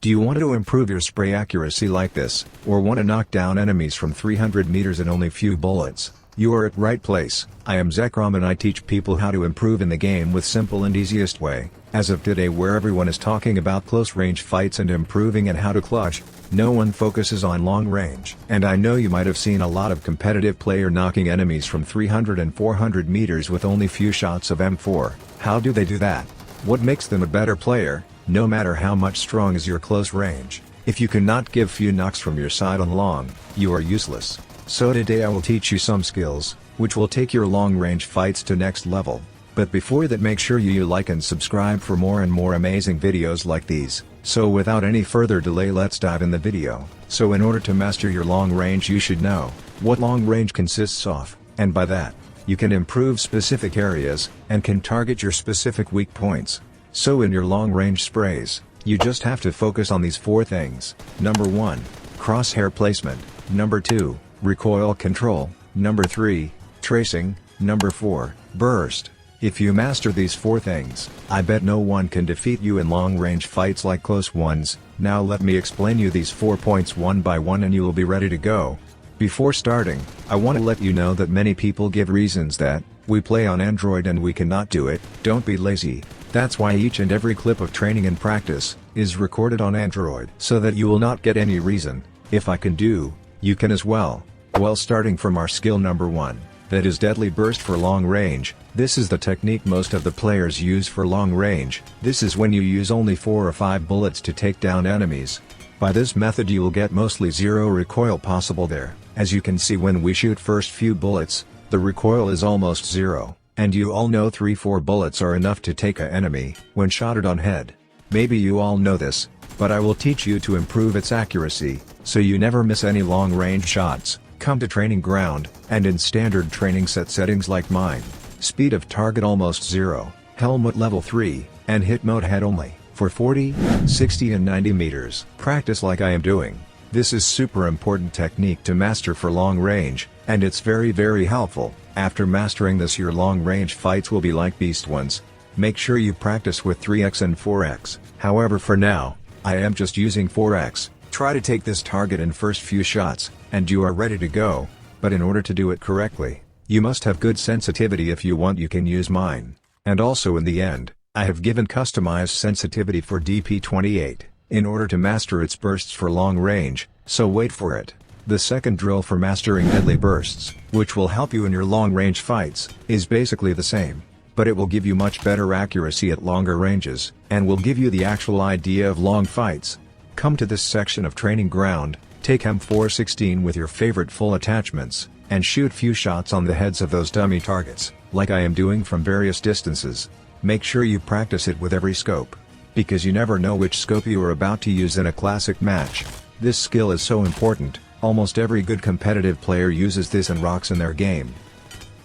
Do you want to improve your spray accuracy like this, or want to knock down enemies from 300 meters in only few bullets? You are at right place. I am xtreme and I teach people how to improve in the game with simple and easiest way. As of today, where everyone is talking about close range fights and improving and how to clutch, no one focuses on long range. And I know you might have seen a lot of competitive player knocking enemies from 300 and 400 meters with only few shots of M4. How do they do that? What makes them a better player? No matter how much strong is your close range, if you cannot give few knocks from your side on long, you are useless. So today I will teach you some skills, which will take your long range fights to next level. But before that, make sure you like and subscribe for more and more amazing videos like these. So without any further delay, let's dive in the video. So in order to master your long range, you should know what long range consists of, and by that, you can improve specific areas, and can target your specific weak points. So in your long range sprays, you just have to focus on these 4 things. Number 1, crosshair placement. Number 2, recoil control. Number 3, tracing. Number 4, burst. If you master these 4 things, I bet no one can defeat you in long range fights like close ones. Now let me explain you these 4 points one by one and you will be ready to go. Before starting, I want to let you know that many people give reasons that we play on Android and we cannot do it. Don't be lazy. That's why each and every clip of training and practice is recorded on Android, so that you will not get any reason, if I can do, you can as well. Well, starting from our skill number 1, that is deadly burst for long range. This is the technique most of the players use for long range. This is when you use only 4 or 5 bullets to take down enemies. By this method you will get mostly 0 recoil possible there. As you can see, when we shoot first few bullets, the recoil is almost 0. And you all know 3-4 bullets are enough to take an enemy when shotted on head. Maybe you all know this, but I will teach you to improve its accuracy, so you never miss any long range shots. Come to training ground, and in standard training set settings like mine, speed of target almost 0, helmet level 3, and hit mode head only, for 40, 60 and 90 meters. Practice like I am doing. This is super important technique to master for long range, and it's very helpful. After mastering this, your long range fights will be like beast ones. Make sure you practice with 3x and 4x. However, for now, I am just using 4x. Try to take this target in first few shots, and you are ready to go. But in order to do it correctly, you must have good sensitivity. If you want, you can use mine. And also in the end, I have given customized sensitivity for DP28, in order to master its bursts for long range, so wait for it. The second drill for mastering deadly bursts, which will help you in your long range fights, is basically the same, but it will give you much better accuracy at longer ranges, and will give you the actual idea of long fights. Come to this section of training ground, take M416 with your favorite full attachments, and shoot few shots on the heads of those dummy targets, like I am doing from various distances. Make sure you practice it with every scope, because you never know which scope you are about to use in a classic match. This skill is so important. Almost every good competitive player uses this and rocks in their game.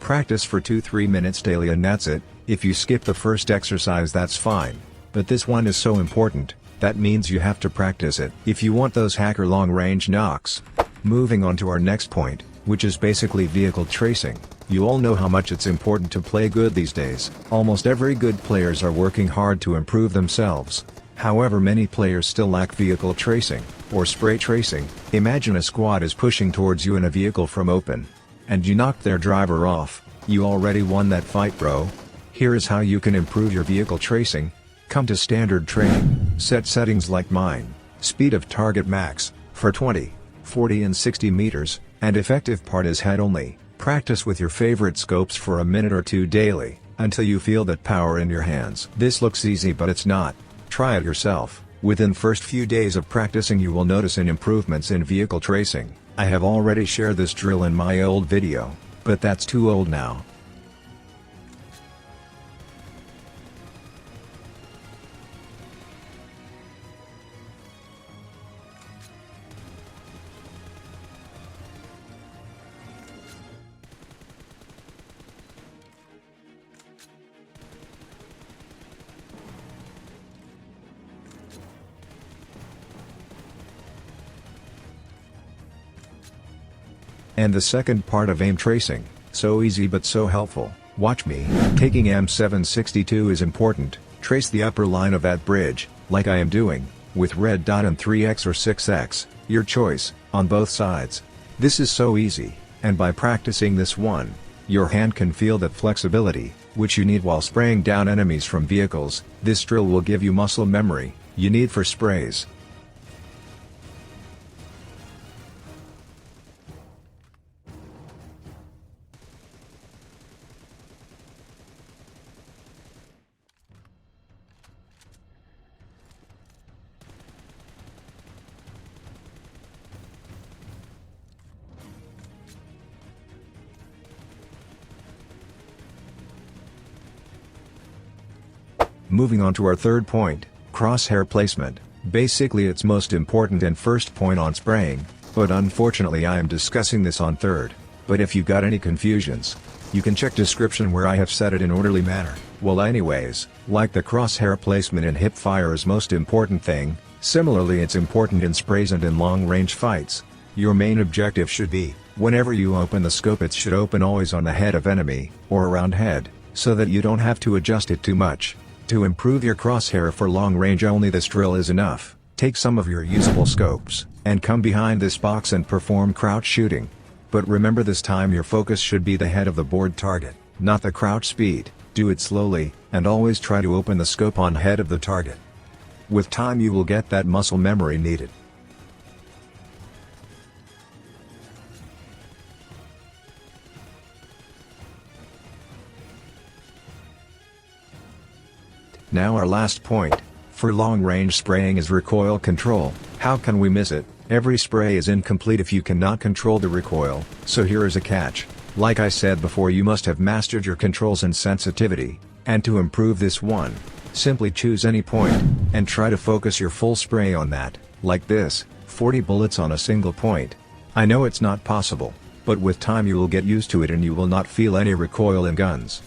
Practice for 2-3 minutes daily and that's it. If you skip the first exercise, that's fine. But this one is so important, that means you have to practice it if you want those hacker long range knocks. Moving on to our next point, which is basically vehicle tracing. You all know how much it's important to play good these days. Almost every good players are working hard to improve themselves. However, many players still lack vehicle tracing, or spray tracing. Imagine a squad is pushing towards you in a vehicle from open, and you knocked their driver off. You already won that fight, bro. Here is how you can improve your vehicle tracing. Come to standard training, set settings like mine, speed of target max, for 20, 40 and 60 meters, and effective part is head only. Practice with your favorite scopes for a minute or 2 daily, until you feel that power in your hands. This looks easy, but it's not. Try it yourself. Within first few days of practicing, you will notice an improvements in vehicle tracing. I have already shared this drill in my old video, but that's too old now. And the second part of aim tracing, so easy but so helpful. Watch me. Taking M762 is important. Trace the upper line of that bridge, like I am doing. with red dot and 3x or 6x, your choice, on both sides. This is so easy, and by practicing this one, your hand can feel that flexibility, which you need while spraying down enemies from vehicles. This drill will give you muscle memory you need for sprays. Moving on to our third point, crosshair placement. Basically it's most important and first point on spraying, but unfortunately I am discussing this on third. But if you got any confusions, you can check description where I have said it in orderly manner. Well anyways, like the crosshair placement in hip fire is most important thing, similarly it's important in sprays and in long range fights. Your main objective should be, whenever you open the scope it should open always on the head of enemy, or around head, so that you don't have to adjust it too much. To improve your crosshair for long range only this drill is enough. Take some of your usable scopes, and come behind this box and perform crouch shooting. But remember this time your focus should be the head of the board target, not the crouch speed. Do it slowly, and always try to open the scope on head of the target. With time you will get that muscle memory needed. Now our last point, for long range spraying is recoil control. How can we miss it? Every spray is incomplete if you cannot control the recoil, so here is a catch. Like I said before, you must have mastered your controls and sensitivity, and to improve this one, simply choose any point, and try to focus your full spray on that, like this, 40 bullets on a single point. I know it's not possible, but with time you will get used to it and you will not feel any recoil in guns.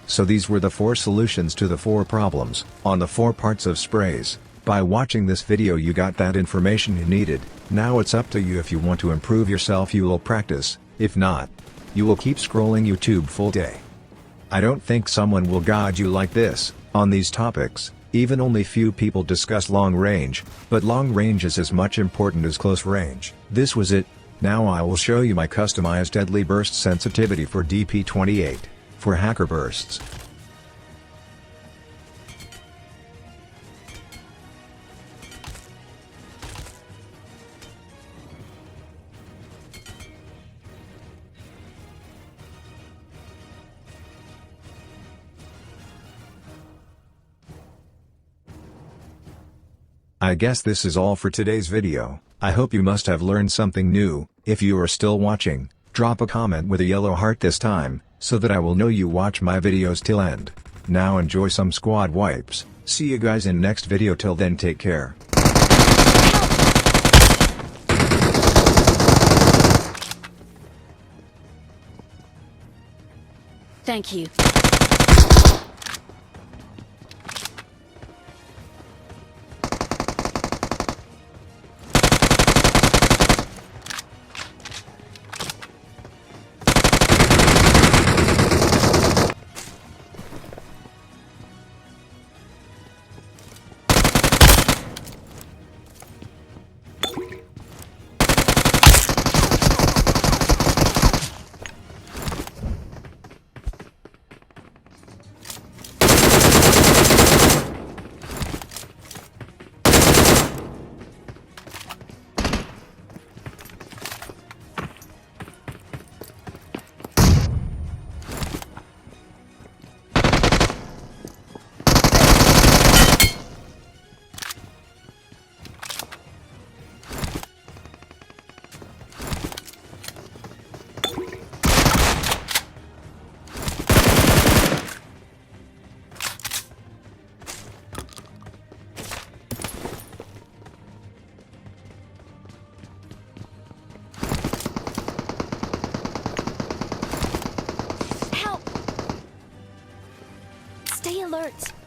So these were the 4 solutions to the 4 problems, on the 4 parts of sprays. By watching this video you got that information you needed. Now it's up to you. If you want to improve yourself you will practice, if not, you will keep scrolling YouTube full day. I don't think someone will guide you like this, on these topics. Even only few people discuss long range, but long range is as much important as close range. This was it. Now I will show you my customized deadly burst sensitivity for DP28. For hacker bursts. I guess this is all for today's video. I hope you must have learned something new. If you are still watching, drop a comment with a yellow heart this time, so that I will know you watch my videos till end. Now enjoy some squad wipes. See you guys in next video. Till then take care. Thank you. Stay alert.